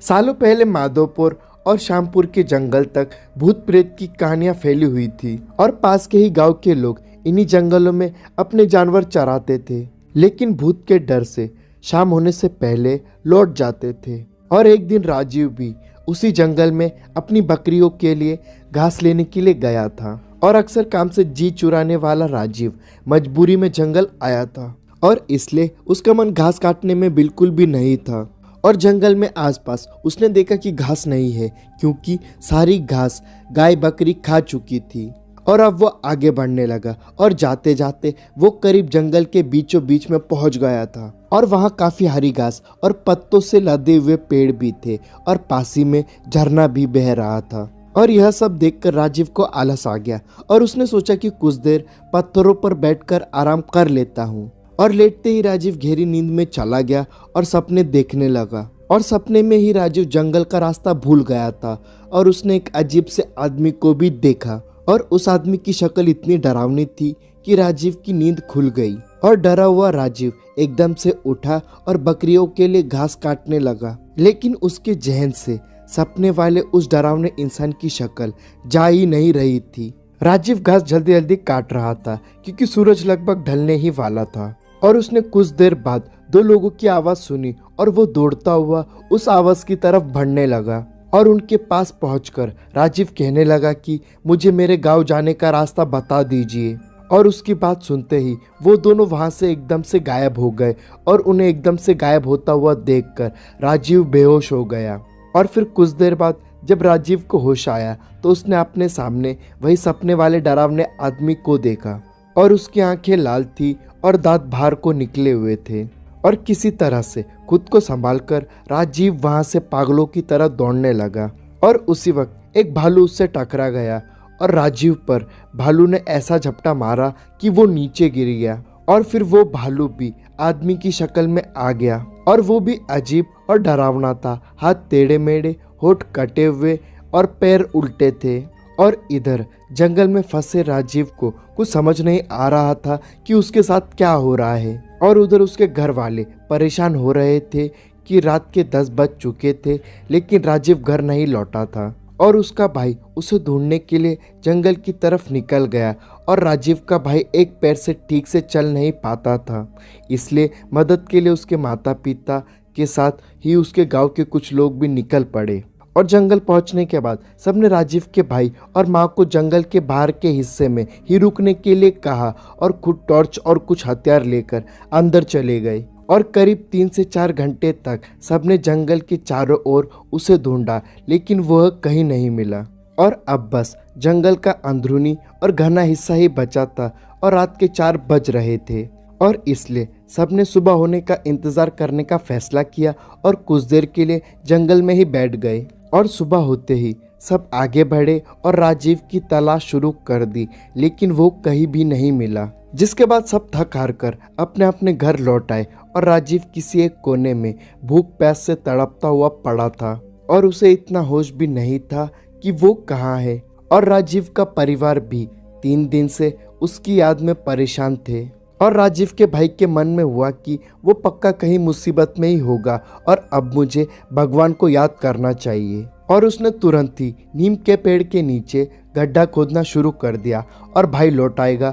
सालों पहले माधोपुर और श्यामपुर के जंगल तक भूत प्रेत की कहानियां फैली हुई थी और पास के ही गांव के लोग इन्हीं जंगलों में अपने जानवर चराते थे। लेकिन भूत के डर से शाम होने से पहले लौट जाते थे। और एक दिन राजीव भी उसी जंगल में अपनी बकरियों के लिए घास लेने के लिए गया था। और अक्सर काम से जी चुराने वाला राजीव मजबूरी में जंगल आया था और इसलिए उसका मन घास काटने में बिल्कुल भी नहीं था। और जंगल में आसपास उसने देखा कि घास नहीं है, क्योंकि सारी घास गाय बकरी खा चुकी थी। और अब वो आगे बढ़ने लगा और जाते जाते वो करीब जंगल के बीचों बीच में पहुंच गया था। और वहाँ काफी हरी घास और पत्तों से लदे हुए पेड़ भी थे और पास ही में झरना भी बह रहा था। और यह सब देखकर राजीव को आलस आ गया और उसने सोचा कि कुछ देर पत्थरों पर बैठकर आराम कर लेता हूँ। और लेटते ही राजीव गहरी नींद में चला गया और सपने देखने लगा। और सपने में ही राजीव जंगल का रास्ता भूल गया था और उसने एक अजीब से आदमी को भी देखा। और उस आदमी की शक्ल इतनी डरावनी थी कि राजीव की नींद खुल गई। और डरा हुआ राजीव एकदम से उठा और बकरियों के लिए घास काटने लगा। लेकिन उसके जहन से सपने वाले उस डरावने इंसान की शक्ल जा ही नहीं रही थी। राजीव घास जल्दी जल्दी काट रहा था क्योंकि सूरज लगभग ढलने ही वाला था। और उसने कुछ देर बाद दो लोगों की आवाज सुनी और वो दौड़ता हुआ उस आवाज की तरफ बढ़ने लगा। और उनके पास पहुंचकर राजीव कहने लगा कि मुझे मेरे गांव जाने का रास्ता बता दीजिए। और उसकी बात सुनते ही वो दोनों वहां से एकदम से गायब हो गए। और उन्हें एकदम से गायब होता हुआ देखकर राजीव बेहोश हो गया। और फिर कुछ देर बाद जब राजीव को होश आया तो उसने अपने सामने वही सपने वाले डरावने आदमी को देखा। और उसकी आंखें लाल थी और दांत बाहर को निकले हुए थे। और किसी तरह से खुद को संभालकर राजीव वहां से पागलों की तरह दौड़ने लगा। और उसी वक्त एक भालू उससे टकरा गया और राजीव पर भालू ने ऐसा झपटा मारा कि वो नीचे गिर गया। और फिर वो भालू भी आदमी की शक्ल में आ गया और वो भी अजीब और डरावना था। हाथ टेढ़े मेढ़े, होठ कटे हुए और पैर उल्टे थे। और इधर जंगल में फंसे राजीव को कुछ समझ नहीं आ रहा था कि उसके साथ क्या हो रहा है। और उधर उसके घर वाले परेशान हो रहे थे कि रात के 10 बज चुके थे लेकिन राजीव घर नहीं लौटा था। और उसका भाई उसे ढूंढने के लिए जंगल की तरफ निकल गया। और राजीव का भाई एक पैर से ठीक से चल नहीं पाता था, इसलिए मदद के लिए उसके माता पिता के साथ ही उसके गांव के कुछ लोग भी निकल पड़े। और जंगल पहुंचने के बाद सबने राजीव के भाई और माँ को जंगल के बाहर के हिस्से में ही रुकने के लिए कहा और खुद टॉर्च और कुछ हथियार लेकर अंदर चले गए। और करीब 3 से 4 घंटे तक सबने जंगल के चारों ओर उसे ढूंढा लेकिन वह कहीं नहीं मिला। और अब बस जंगल का अंदरूनी और घना हिस्सा ही बचा था और रात के 4 बज रहे थे। और इसलिए सबने सुबह होने का इंतजार करने का फैसला किया और कुछ देर के लिए जंगल में ही बैठ गए। और सुबह होते ही सब आगे बढ़े और राजीव की तलाश शुरू कर दी, लेकिन वो कहीं भी नहीं मिला। जिसके बाद सब थक हार कर अपने अपने घर लौट आए और राजीव किसी एक कोने में भूख प्यास से तड़पता हुआ पड़ा था। और उसे इतना होश भी नहीं था कि वो कहाँ है। और राजीव का परिवार भी 3 दिन से उसकी याद में परेशान थे। और राजीव के भाई के मन में हुआ कि वो पक्का कहीं मुसीबत में ही होगा और अब मुझे भगवान को याद करना चाहिए। और उसने तुरंत ही नीम के पेड़ के नीचे गड्ढा खोदना शुरू कर दिया। और भाई लौट आएगा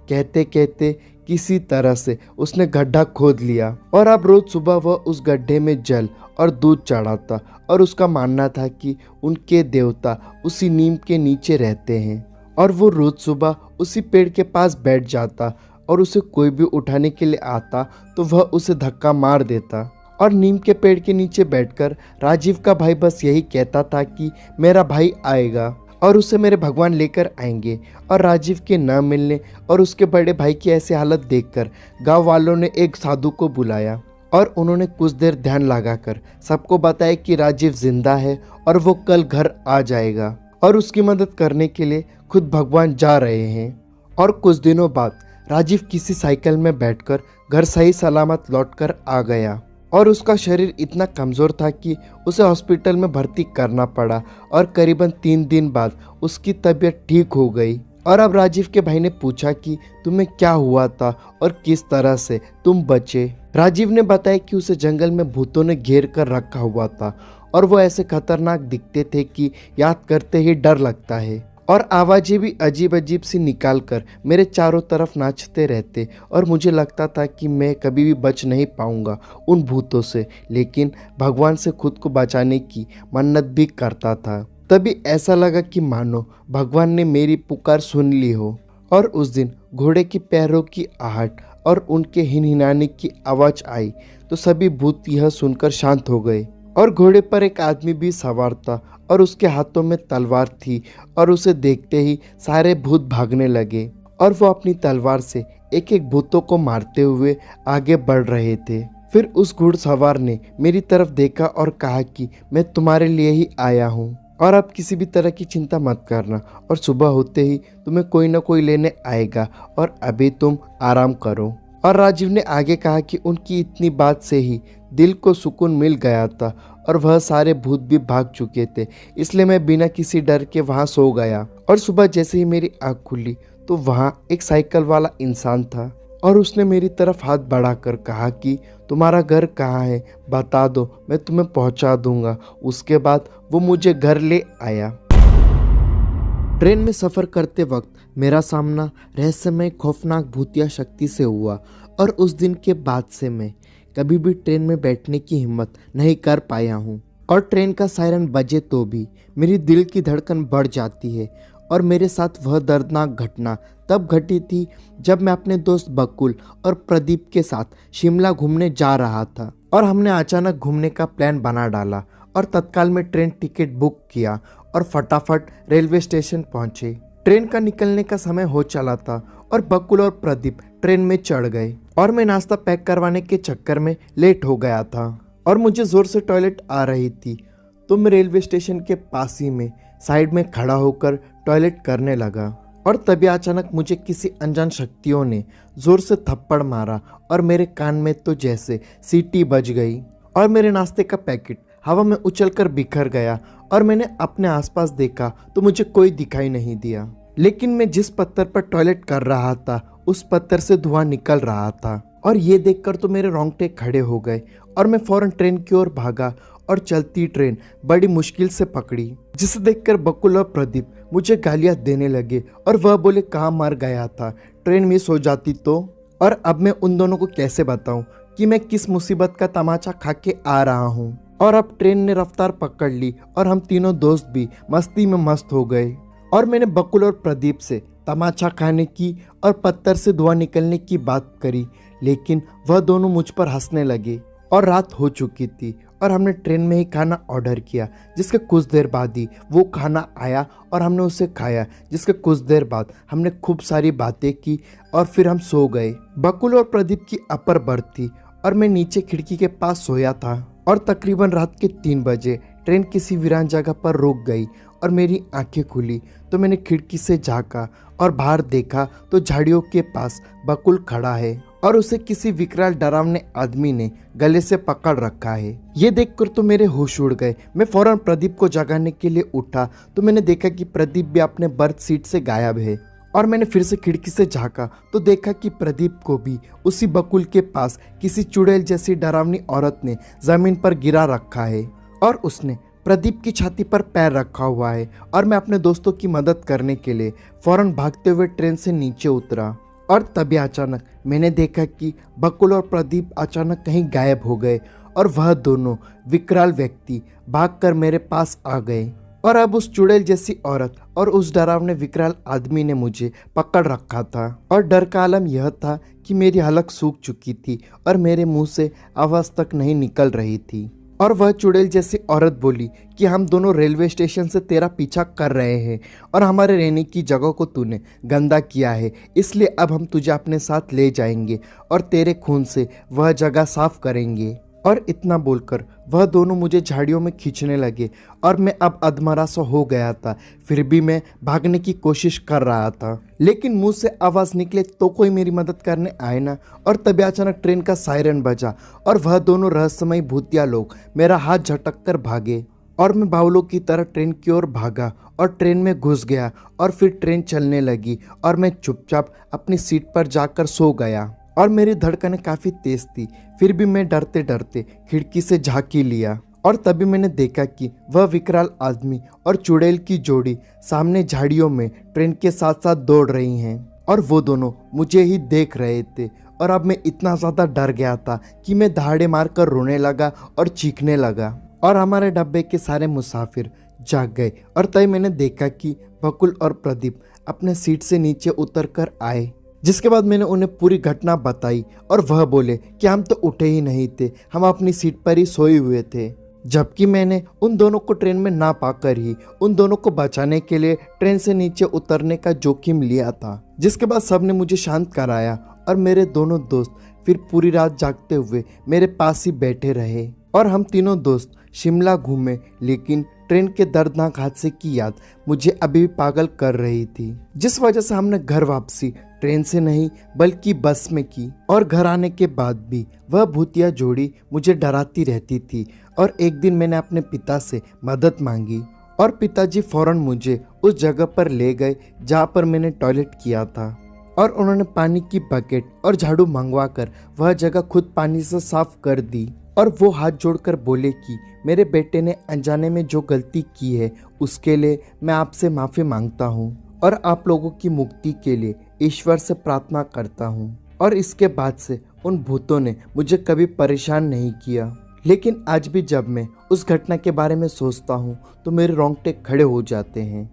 कहते कहते किसी तरह से उसने गड्ढा खोद लिया। और अब रोज सुबह वह उस गड्ढे में जल और दूध चढ़ाता और उसका मानना था कि उनके देवता उसी नीम के नीचे रहते हैं। और वो रोज सुबह उसी पेड़ के पास बैठ जाता और उसे कोई भी उठाने के लिए आता तो वह उसे धक्का मार देता। और नीम के पेड़ के नीचे बैठकर राजीव का भाई बस यही कहता था कि मेरा भाई आएगा और उसे मेरे भगवान लेकर आएंगे। और राजीव के न मिलने और उसके बड़े भाई की ऐसी हालत देखकर गांव वालों ने एक साधु को बुलाया और उन्होंने कुछ देर ध्यान लगाकर सबको बताया कि राजीव जिंदा है और वो कल घर आ जाएगा और उसकी मदद करने के लिए खुद भगवान जा रहे हैं। और कुछ दिनों बाद राजीव किसी साइकिल में बैठकर घर सही सलामत लौटकर आ गया। और उसका शरीर इतना कमज़ोर था कि उसे हॉस्पिटल में भर्ती करना पड़ा। और करीबन 3 दिन बाद उसकी तबीयत ठीक हो गई। और अब राजीव के भाई ने पूछा कि तुम्हें क्या हुआ था और किस तरह से तुम बचे। राजीव ने बताया कि उसे जंगल में भूतों ने घेर कर रखा हुआ था और वो ऐसे खतरनाक दिखते थे कि याद करते ही डर लगता है, और आवाज़ें भी अजीब अजीब सी निकाल कर मेरे चारों तरफ नाचते रहते, और मुझे लगता था कि मैं कभी भी बच नहीं पाऊंगा उन भूतों से, लेकिन भगवान से खुद को बचाने की मन्नत भी करता था। तभी ऐसा लगा कि मानो भगवान ने मेरी पुकार सुन ली हो, और उस दिन घोड़े के पैरों की आहट और उनके हिनहिनाने की आवाज़ आई तो सभी भूत यह सुनकर शांत हो गए, और घोड़े पर एक आदमी भी सवार था और उसके हाथों में तलवार थी, और उसे देखते ही सारे भूत भागने लगे और वो अपनी तलवार से एक एक भूतों को मारते हुए आगे बढ़ रहे थे। फिर उस घुड़सवार ने मेरी तरफ देखा और कहा कि मैं तुम्हारे लिए ही आया हूँ और अब किसी भी तरह की चिंता मत करना, और सुबह होते ही तुम्हें कोई ना कोई लेने आएगा और अभी तुम आराम करो। और राजीव ने आगे कहा कि उनकी इतनी बात से ही दिल को सुकून मिल गया था और वह सारे भूत भी भाग चुके थे, इसलिए मैं बिना किसी डर के वहां सो गया। और सुबह जैसे ही मेरी आँख खुली तो वहां एक साइकिल वाला इंसान था और उसने मेरी तरफ हाथ बढ़ाकर कहा कि तुम्हारा घर कहाँ है, बता दो, मैं तुम्हें पहुंचा दूंगा। उसके बाद वो मुझे घर ले आया। ट्रेन में सफ़र करते वक्त मेरा सामना रहस्यमय खौफनाक भूतिया शक्ति से हुआ, और उस दिन के बाद से मैं कभी भी ट्रेन में बैठने की हिम्मत नहीं कर पाया हूँ। और ट्रेन का सायरन बजे तो भी मेरी दिल की धड़कन बढ़ जाती है। और मेरे साथ वह दर्दनाक घटना तब घटी थी जब मैं अपने दोस्त बकुल और प्रदीप के साथ शिमला घूमने जा रहा था, और हमने अचानक घूमने का प्लान बना डाला और तत्काल में ट्रेन टिकट बुक किया और फटाफट रेलवे स्टेशन पहुंचे। ट्रेन का निकलने का समय हो चला था और बकुल और प्रदीप ट्रेन में चढ़ गए, और मैं नाश्ता पैक करवाने के चक्कर में लेट हो गया था और मुझे ज़ोर से टॉयलेट आ रही थी। तो मैं रेलवे स्टेशन के पास ही में साइड में खड़ा होकर टॉयलेट करने लगा, और तभी अचानक मुझे किसी अनजान शक्तियों ने ज़ोर से थप्पड़ मारा और मेरे कान में तो जैसे सीटी बज गई, और मेरे नाश्ते का पैकेट हवा में उछलकर बिखर गया। और मैंने अपने आसपास देखा तो मुझे कोई दिखाई नहीं दिया, लेकिन मैं जिस पत्थर पर टॉयलेट कर रहा था उस पत्थर से धुआं निकल रहा था, और ये देखकर तो मेरे रोंगटे खड़े हो गए, और मैं फौरन ट्रेन की ओर भागा और चलती ट्रेन बड़ी मुश्किल से पकड़ी, जिसे देखकर बकुल और प्रदीप मुझे गालियां देने लगे और वह बोले कहाँ मर गया था, ट्रेन मिस हो जाती तो। और अब मैं उन दोनों को कैसे बताऊं कि मैं किस मुसीबत का तमाचा खा के आ रहा हूं। और अब ट्रेन ने रफ्तार पकड़ ली और हम तीनों दोस्त भी मस्ती में मस्त हो गए, और मैंने बकुल और प्रदीप से तमाचा खाने की और पत्थर से धुआं निकलने की बात करी, लेकिन वह दोनों मुझ पर हंसने लगे। और रात हो चुकी थी और हमने ट्रेन में ही खाना ऑर्डर किया, जिसके कुछ देर बाद ही वो खाना आया और हमने उसे खाया, जिसके कुछ देर बाद हमने खूब सारी बातें की और फिर हम सो गए। बकुल और प्रदीप की अपर बर्थ थी और मैं नीचे खिड़की के पास सोया था, और तकरीबन रात के 3 बजे ट्रेन किसी वीरान जगह पर रुक गई और मेरी आंखें खुली तो मैंने खिड़की से झांका और बाहर देखा तो झाड़ियों के पास बकुल खड़ा है और उसे किसी विकराल डरावने आदमी ने गले से पकड़ रखा है। ये देखकर तो मेरे होश उड़ गए। मैं फौरन प्रदीप को जगाने के लिए उठा तो मैंने देखा कि प्रदीप भी अपने बर्थ सीट से गायब है, और मैंने फिर से खिड़की से झांका तो देखा कि प्रदीप को भी उसी बकुल के पास किसी चुड़ैल जैसी डरावनी औरत ने जमीन पर गिरा रखा है, और उसने प्रदीप की छाती पर पैर रखा हुआ है। और मैं अपने दोस्तों की मदद करने के लिए फौरन भागते हुए ट्रेन से नीचे उतरा, और तभी अचानक मैंने देखा कि बकुल और प्रदीप अचानक कहीं गायब हो गए, और वह दोनों विकराल व्यक्ति भागकर मेरे पास आ गए। और अब उस चुड़ैल जैसी औरत और उस डरावने विकराल आदमी ने मुझे पकड़ रखा था, और डर का आलम यह था कि मेरी हलक सूख चुकी थी और मेरे मुंह से आवाज़ तक नहीं निकल रही थी। और वह चुड़ैल जैसी औरत बोली कि हम दोनों रेलवे स्टेशन से तेरा पीछा कर रहे हैं और हमारे रहने की जगह को तूने गंदा किया है, इसलिए अब हम तुझे अपने साथ ले जाएंगे और तेरे खून से वह जगह साफ करेंगे। और इतना बोलकर वह दोनों मुझे झाड़ियों में खींचने लगे, और मैं अब अधमरा सा हो गया था। फिर भी मैं भागने की कोशिश कर रहा था, लेकिन मुंह से आवाज़ निकले तो कोई मेरी मदद करने आए ना। और तभी अचानक ट्रेन का सायरन बजा और वह दोनों रहस्यमय भूतिया लोग मेरा हाथ झटक कर भागे, और मैं बावलों की तरह ट्रेन की ओर भागा और ट्रेन में घुस गया। और फिर ट्रेन चलने लगी और मैं चुपचाप अपनी सीट पर जाकर सो गया। और मेरी धड़कनें काफी तेज थी। फिर भी मैं डरते डरते खिड़की से झांकी लिया और तभी मैंने देखा कि वह विकराल आदमी और चुड़ैल की जोड़ी सामने झाड़ियों में ट्रेन के साथ साथ दौड़ रही हैं और वो दोनों मुझे ही देख रहे थे। और अब मैं इतना ज़्यादा डर गया था कि मैं दहाड़े मारकर रोने लगा और चीखने लगा। और हमारे डब्बे के सारे मुसाफिर जाग गए और तभी मैंने देखा कि बकुल और प्रदीप अपने सीट से नीचे उतर कर आए। जिसके बाद मैंने उन्हें पूरी घटना बताई और वह बोले कि हम तो उठे ही नहीं थे, हम अपनी सीट पर ही सोए हुए थे। जबकि मैंने उन दोनों को ट्रेन में ना पाकर ही उन दोनों को बचाने के लिए ट्रेन से नीचे उतरने का जोखिम लिया था। जिसके बाद सबने मुझे शांत कराया और मेरे दोनों दोस्त फिर पूरी रात जागते हुए मेरे पास ही बैठे रहे और हम तीनों दोस्त शिमला घूमे। लेकिन ट्रेन के दर्दनाक हादसे की याद मुझे अभी भी पागल कर रही थी, जिस वजह से हमने घर वापसी ट्रेन से नहीं बल्कि बस में की। और घर आने के बाद भी वह भूतिया जोड़ी मुझे डराती रहती थी। और एक दिन मैंने अपने पिता से मदद मांगी और पिताजी फौरन मुझे उस जगह पर ले गए जहाँ पर मैंने टॉयलेट किया था। और उन्होंने पानी की बकेट और झाड़ू मंगवा कर वह जगह खुद पानी से साफ कर दी। और वो हाथ जोड़कर बोले कि मेरे बेटे ने अनजाने में जो गलती की है उसके लिए मैं आपसे माफ़ी मांगता हूँ और आप लोगों की मुक्ति के लिए ईश्वर से प्रार्थना करता हूँ। और इसके बाद से उन भूतों ने मुझे कभी परेशान नहीं किया। लेकिन आज भी जब मैं उस घटना के बारे में सोचता हूँ तो मेरे रोंगटे खड़े हो जाते हैं।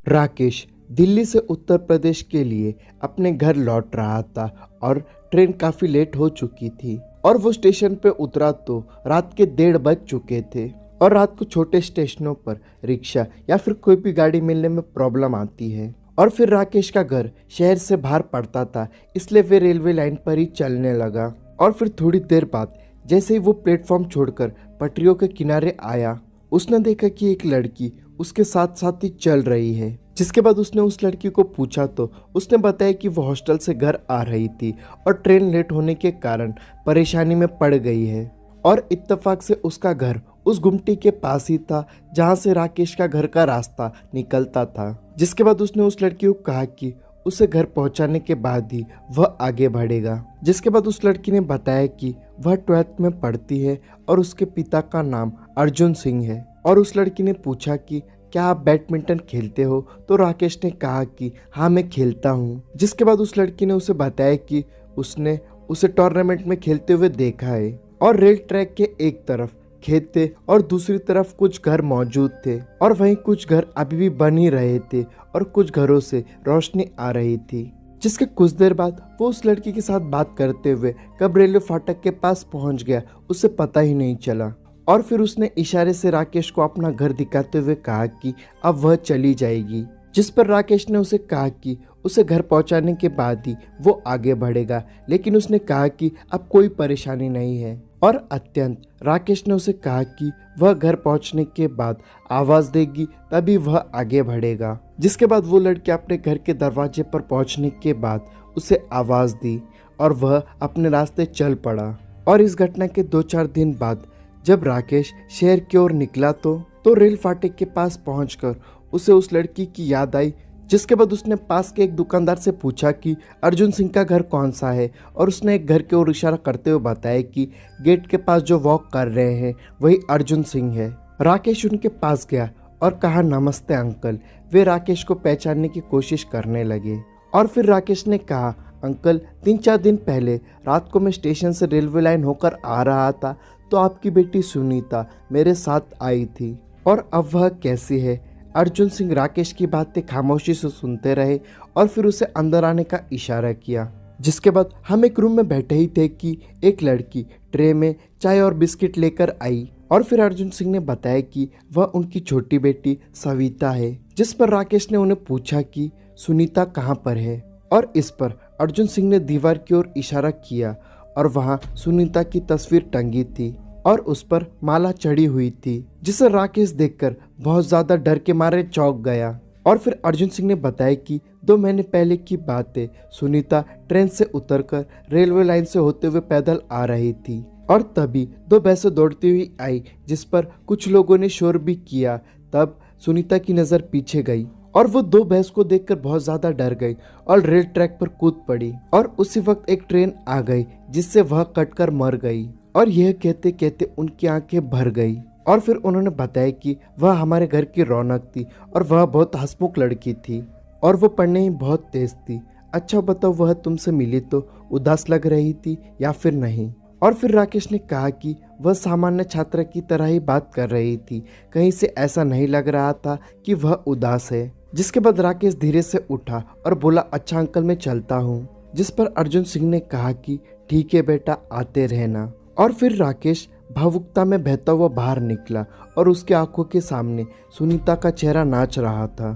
राकेश दिल्ली से उत्तर प्रदेश के लिए अपने घर लौट रहा था और ट्रेन काफ़ी लेट हो चुकी थी। और वो स्टेशन पे उतरा तो रात के 1:30 बज चुके थे। और रात को छोटे स्टेशनों पर रिक्शा या फिर कोई भी गाड़ी मिलने में प्रॉब्लम आती है। और फिर राकेश का घर शहर से बाहर पड़ता था, इसलिए वे रेलवे लाइन पर ही चलने लगा। और फिर थोड़ी देर बाद जैसे ही वो प्लेटफॉर्म छोड़कर पटरियों के किनारे आया, उसने देखा कि एक लड़की उसके साथ साथ ही चल रही है। जिसके बाद उसने उस लड़की को पूछा तो उसने बताया कि वो हॉस्टल से घर आ रही थी और ट्रेन लेट होने के कारण परेशानी में पड़ गई है। और इत्तेफाक से उसका घर उस गुमटी के पास ही था जहाँ से राकेश का घर का रास्ता निकलता था। जिसके बाद उसने उस लड़की को कहा कि उसे घर पहुंचाने के बाद ही वह आगे बढ़ेगा। जिसके बाद उस लड़की ने बताया कि वह 12th में पढ़ती है और उसके पिता का नाम अर्जुन सिंह है। और उस लड़की ने पूछा कि क्या आप बैडमिंटन खेलते हो? तो राकेश ने कहा कि हाँ मैं खेलता हूँ। जिसके बाद उस लड़की ने उसे बताया कि उसने उसे टूर्नामेंट में खेलते हुए देखा है। और रेल ट्रैक के एक तरफ खेत थे और दूसरी तरफ कुछ घर मौजूद थे और वहीं कुछ घर अभी भी बन ही रहे थे और कुछ घरों से रोशनी आ रही थी। जिसके कुछ देर बाद वो उस लड़की के साथ बात करते हुए कब रेलवे फाटक के पास पहुंच गया उसे पता ही नहीं चला। और फिर उसने इशारे से राकेश को अपना घर दिखाते हुए कहा कि अब वह चली जाएगी। जिस पर राकेश ने उसे कहा कि उसे घर पहुंचाने के बाद ही वो आगे बढ़ेगा। लेकिन उसने कहा कि अब कोई परेशानी नहीं है। और अत्यंत राकेश ने उसे कहा कि वह घर पहुंचने के बाद आवाज देगी तभी वह आगे बढ़ेगा। जिसके बाद वो लड़की अपने घर के दरवाजे पर पहुंचने के बाद उसे आवाज दी और वह अपने रास्ते चल पड़ा। और इस घटना के 2-4 दिन बाद जब राकेश शहर की ओर निकला तो रेल फाटक के पास पहुंचकर उसे उस लड़की की याद आई। जिसके बाद उसने पास के एक दुकानदार से पूछा कि अर्जुन सिंह का घर कौन सा है। और उसने एक घर की ओर इशारा करते हुए बताया कि गेट के पास जो वॉक कर रहे हैं वही अर्जुन सिंह है। राकेश उनके पास गया और कहा नमस्ते अंकल। वे राकेश को पहचानने की कोशिश करने लगे। और फिर राकेश ने कहा अंकल 3-4 दिन पहले रात को मैं स्टेशन से रेलवे लाइन होकर आ रहा था तो आपकी बेटी सुनीता मेरे साथ आई थी। और अब वह कैसी है? अर्जुन सिंह राकेश की बातें खामोशी से सुनते रहे और फिर उसे अंदर आने का इशारा किया। जिसके बाद हम एक रूम में बैठे ही थे कि एक लड़की ट्रे में चाय और बिस्किट लेकर आई। और फिर अर्जुन सिंह ने बताया कि वह उनकी छोटी बेटी सविता है। जिस पर राकेश ने उन्हें पूछा कि सुनीता कहाँ पर है। और इस पर अर्जुन सिंह ने दीवार की ओर इशारा किया और वहाँ सुनीता की तस्वीर टंगी थी और उस पर माला चढ़ी हुई थी। जिसे राकेश देखकर बहुत ज्यादा डर के मारे चौंक गया। और फिर अर्जुन सिंह ने बताया कि 2 महीने पहले की बात है, सुनीता ट्रेन से उतरकर रेलवे लाइन से होते हुए पैदल आ रही थी और तभी 2 भैंसें दौड़ती हुई आई जिस पर कुछ लोगों ने शोर भी किया। तब सुनीता की नज़र पीछे गई और वो दो भैंस को देखकर बहुत ज्यादा डर गई और रेल ट्रैक पर कूद पड़ी और उसी वक्त एक ट्रेन आ गई जिससे वह कटकर मर गई। और यह कहते कहते उनकी आंखें भर गई और फिर उन्होंने बताया कि वह हमारे घर की रौनक थी और वह बहुत हंसमुख लड़की थी और वो पढ़ने ही बहुत तेज थी। अच्छा बताओ, वह तुमसे मिली तो उदास लग रही थी या फिर नहीं? और फिर राकेश ने कहा कि वह सामान्य छात्रा की तरह ही बात कर रही थी, कहीं से ऐसा नहीं लग रहा था कि वह उदास है। जिसके बाद राकेश धीरे से उठा और बोला, अच्छा अंकल मैं चलता हूँ। जिस पर अर्जुन सिंह ने कहा कि ठीक है बेटा, आते रहना। और फिर राकेश भावुकता में बहता हुआ बाहर निकला और उसके आंखों के सामने सुनीता का चेहरा नाच रहा था।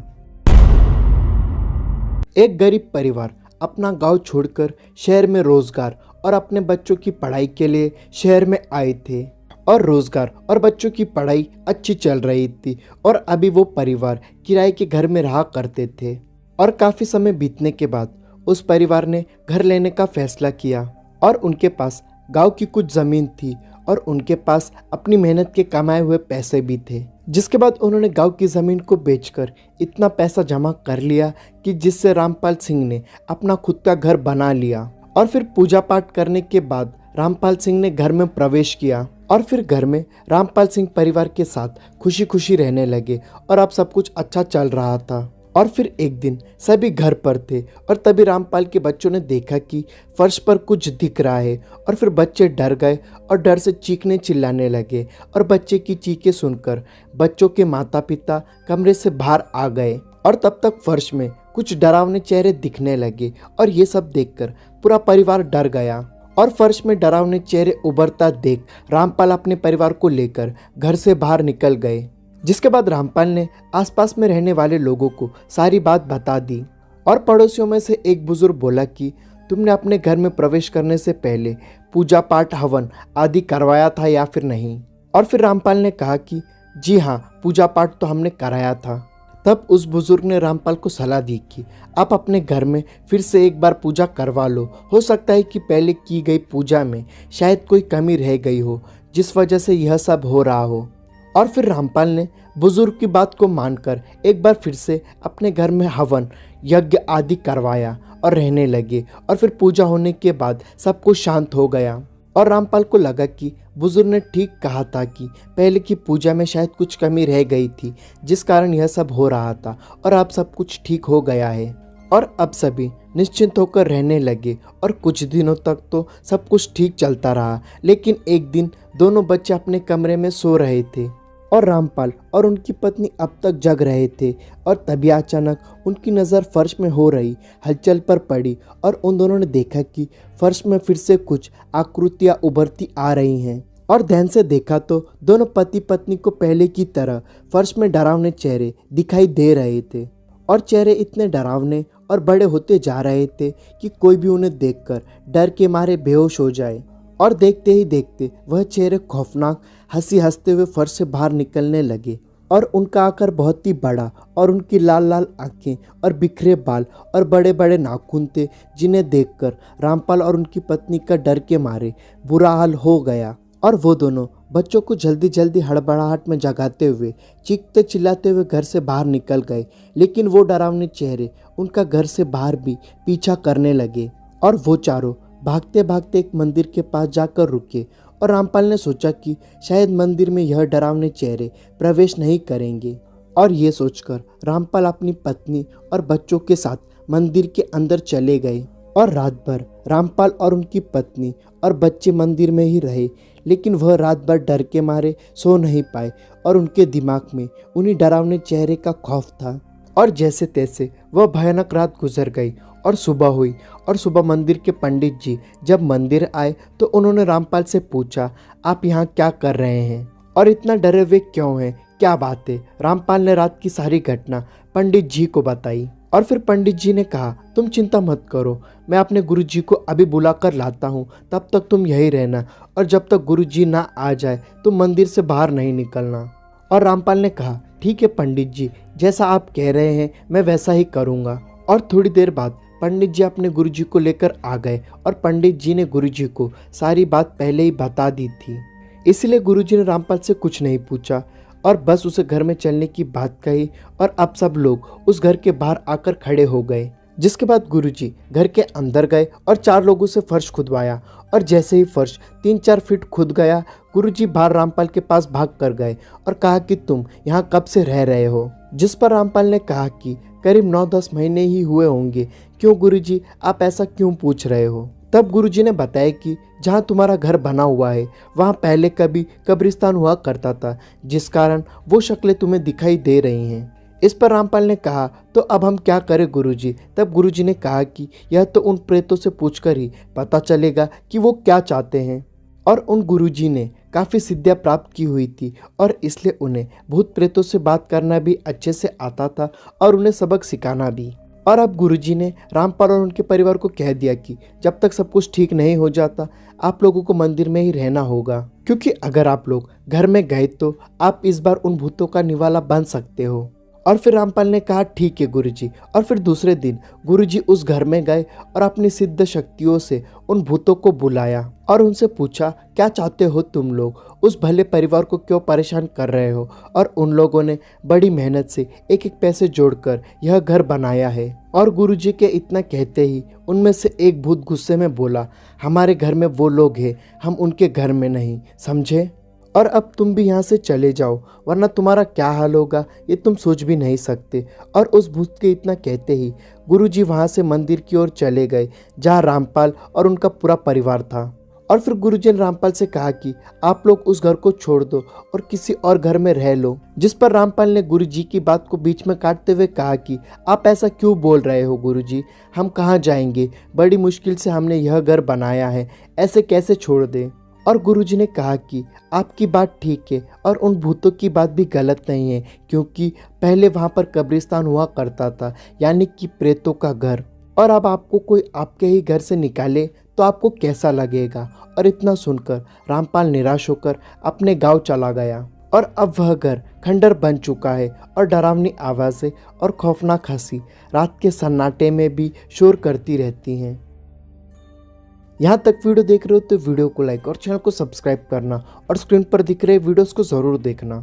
एक गरीब परिवार अपना गांव छोड़कर शहर में रोजगार और अपने बच्चों की पढ़ाई के लिए शहर में आए थे और रोजगार और बच्चों की पढ़ाई अच्छी चल रही थी और अभी वो परिवार किराए के घर में रहा करते थे। और काफी समय बीतने के बाद उस परिवार ने घर लेने का फैसला किया और उनके पास गांव की कुछ जमीन थी और उनके पास अपनी मेहनत के कमाए हुए पैसे भी थे। जिसके बाद उन्होंने गांव की जमीन को बेचकर इतना पैसा जमा कर लिया कि जिससे रामपाल सिंह ने अपना खुद का घर बना लिया। और फिर पूजा पाठ करने के बाद रामपाल सिंह ने घर में प्रवेश किया और फिर घर में रामपाल सिंह परिवार के साथ खुशी खुशी रहने लगे और अब सब कुछ अच्छा चल रहा था। और फिर एक दिन सभी घर पर थे और तभी रामपाल के बच्चों ने देखा कि फर्श पर कुछ दिख रहा है और फिर बच्चे डर गए और डर से चीखने चिल्लाने लगे। और बच्चे की चीखें सुनकर बच्चों के माता पिता कमरे से बाहर आ गए और तब तक फर्श में कुछ डरावने चेहरे दिखने लगे और ये सब देखकर पूरा परिवार डर गया। और फर्श में डरावने चेहरे उभरता देख रामपाल अपने परिवार को लेकर घर से बाहर निकल गए। जिसके बाद रामपाल ने आसपास में रहने वाले लोगों को सारी बात बता दी और पड़ोसियों में से एक बुजुर्ग बोला कि तुमने अपने घर में प्रवेश करने से पहले पूजा पाठ हवन आदि करवाया था या फिर नहीं? और फिर रामपाल ने कहा कि जी हाँ, पूजा पाठ तो हमने कराया था। तब उस बुजुर्ग ने रामपाल को सलाह दी कि आप अपने घर में फिर से एक बार पूजा करवा लो, हो सकता है कि पहले की गई पूजा में शायद कोई कमी रह गई हो जिस वजह से यह सब हो रहा हो। और फिर रामपाल ने बुजुर्ग की बात को मानकर एक बार फिर से अपने घर में हवन यज्ञ आदि करवाया और रहने लगे। और फिर पूजा होने के बाद सब कुछ शांत हो गया और रामपाल को लगा कि बुजुर्ग ने ठीक कहा था कि पहले की पूजा में शायद कुछ कमी रह गई थी जिस कारण यह सब हो रहा था और अब सब कुछ ठीक हो गया है। और अब सभी निश्चिंत होकर रहने लगे और कुछ दिनों तक तो सब कुछ ठीक चलता रहा। लेकिन एक दिन दोनों बच्चे अपने कमरे में सो रहे थे और रामपाल और उनकी पत्नी अब तक जग रहे थे और तभी अचानक उनकी नज़र फर्श में हो रही हलचल पर पड़ी और उन दोनों ने देखा कि फर्श में फिर से कुछ आकृतियां उभरती आ रही हैं। और ध्यान से देखा तो दोनों पति पत्नी को पहले की तरह फर्श में डरावने चेहरे दिखाई दे रहे थे और चेहरे इतने डरावने और बड़े होते जा रहे थे कि कोई भी उन्हें देखकर डर के मारे बेहोश हो जाए। और देखते ही देखते वह चेहरे खौफनाक हंसी हंसते हुए फर्श से बाहर निकलने लगे और उनका आकार बहुत ही बड़ा और उनकी लाल लाल आंखें और बिखरे बाल और बड़े बड़े नाखून थे जिन्हें देखकर रामपाल और उनकी पत्नी का डर के मारे बुरा हाल हो गया। और वो दोनों बच्चों को जल्दी जल्दी हड़बड़ाहट में जगाते हुए चीखते चिल्लाते हुए घर से बाहर निकल गए। लेकिन वो डरावने चेहरे उनका घर से बाहर भी पीछा करने लगे और वो चारों भागते भागते एक मंदिर के पास जाकर रुके। और रामपाल ने सोचा कि शायद मंदिर में यह डरावने चेहरे प्रवेश नहीं करेंगे। और ये सोचकर रामपाल अपनी पत्नी और बच्चों के साथ मंदिर के अंदर चले गए। और रात भर रामपाल और उनकी पत्नी और बच्चे मंदिर में ही रहे। लेकिन वह रात भर डर के मारे सो नहीं पाए और उनके दिमाग में उन्हीं डरावने चेहरे का खौफ था। और जैसे तैसे वह भयानक रात गुजर गई और सुबह हुई। और सुबह मंदिर के पंडित जी जब मंदिर आए तो उन्होंने रामपाल से पूछा, आप यहाँ क्या कर रहे हैं और इतना डरे हुए क्यों हैं, क्या बात है? रामपाल ने रात की सारी घटना पंडित जी को बताई। और फिर पंडित जी ने कहा, तुम चिंता मत करो, मैं अपने गुरुजी को अभी बुला कर लाता हूँ, तब तक तुम यही रहना और जब तक गुरुजी ना आ जाए तुम मंदिर से बाहर नहीं निकलना। और रामपाल ने कहा, ठीक है पंडित जी, जैसा आप कह रहे हैं मैं वैसा ही करूँगा। और थोड़ी देर बाद पंडित जी अपने गुरुजी को लेकर आ गए और पंडित जी ने गुरुजी को सारी बात पहले ही बता दी थी, इसलिए गुरुजी ने रामपाल से कुछ नहीं पूछा और बस उसे घर में चलने की बात कही और अब सब लोग उस घर के बाहर आकर खड़े हो गए। जिसके बाद गुरुजी घर के अंदर गए और 4 लोगों से फर्श खुदवाया और जैसे ही फर्श 3-4 फीट खुद गया, गुरुजी बाहर रामपाल के पास भाग कर गए और कहा कि तुम यहाँ कब से रह रहे हो। जिस पर रामपाल ने कहा कि करीब 9-10 महीने ही हुए होंगे। क्यों गुरुजी, आप ऐसा क्यों पूछ रहे हो? तब गुरुजी ने बताया कि जहाँ तुम्हारा घर बना हुआ है वहाँ पहले कभी कब्रिस्तान हुआ करता था, जिस कारण वो शक्लें तुम्हें दिखाई दे रही हैं। इस पर रामपाल ने कहा तो अब हम क्या करें गुरुजी? तब गुरुजी ने कहा कि यह तो उन प्रेतों से पूछकर ही पता चलेगा कि वो क्या चाहते हैं। और उन गुरुजी ने काफ़ी सिद्धियाँ प्राप्त की हुई थी और इसलिए उन्हें भूत प्रेतों से बात करना भी अच्छे से आता था और उन्हें सबक सिखाना भी। और अब गुरुजी ने रामपाल और उनके परिवार को कह दिया कि जब तक सब कुछ ठीक नहीं हो जाता आप लोगों को मंदिर में ही रहना होगा, क्योंकि अगर आप लोग घर में गए तो आप इस बार उन भूतों का निवाला बन सकते हो। और फिर रामपाल ने कहा ठीक है गुरुजी। और फिर दूसरे दिन गुरुजी उस घर में गए और अपनी सिद्ध शक्तियों से उन भूतों को बुलाया और उनसे पूछा क्या चाहते हो तुम लोग, उस भले परिवार को क्यों परेशान कर रहे हो? और उन लोगों ने बड़ी मेहनत से एक एक पैसे जोड़कर यह घर बनाया है। और गुरुजी के इतना कहते ही उनमें से एक भूत गुस्से में बोला, हमारे घर में वो लोग हैं, हम उनके घर में नहीं, समझे? और अब तुम भी यहाँ से चले जाओ वरना तुम्हारा क्या हाल होगा ये तुम सोच भी नहीं सकते। और उस भूत के इतना कहते ही गुरुजी वहाँ से मंदिर की ओर चले गए जहाँ रामपाल और उनका पूरा परिवार था। और फिर गुरुजी ने रामपाल से कहा कि आप लोग उस घर को छोड़ दो और किसी और घर में रह लो। जिस पर रामपाल ने गुरुजी की बात को बीच में काटते हुए कहा कि आप ऐसा क्यों बोल रहे हो गुरुजी, हम कहाँ जाएंगे, बड़ी मुश्किल से हमने यह घर बनाया है, ऐसे कैसे छोड़ दें? और गुरुजी ने कहा कि आपकी बात ठीक है और उन भूतों की बात भी गलत नहीं है, क्योंकि पहले वहाँ पर कब्रिस्तान हुआ करता था, यानी कि प्रेतों का घर। और अब आपको कोई आपके ही घर से निकाले तो आपको कैसा लगेगा? और इतना सुनकर रामपाल निराश होकर अपने गांव चला गया। और अब वह घर खंडर बन चुका है और डरावनी आवाज़ें और खौफनाक हंसी रात के सन्नाटे में भी शोर करती रहती हैं। यहाँ तक वीडियो देख रहे हो तो वीडियो को लाइक और चैनल को सब्सक्राइब करना और स्क्रीन पर दिख रहे वीडियोस को ज़रूर देखना।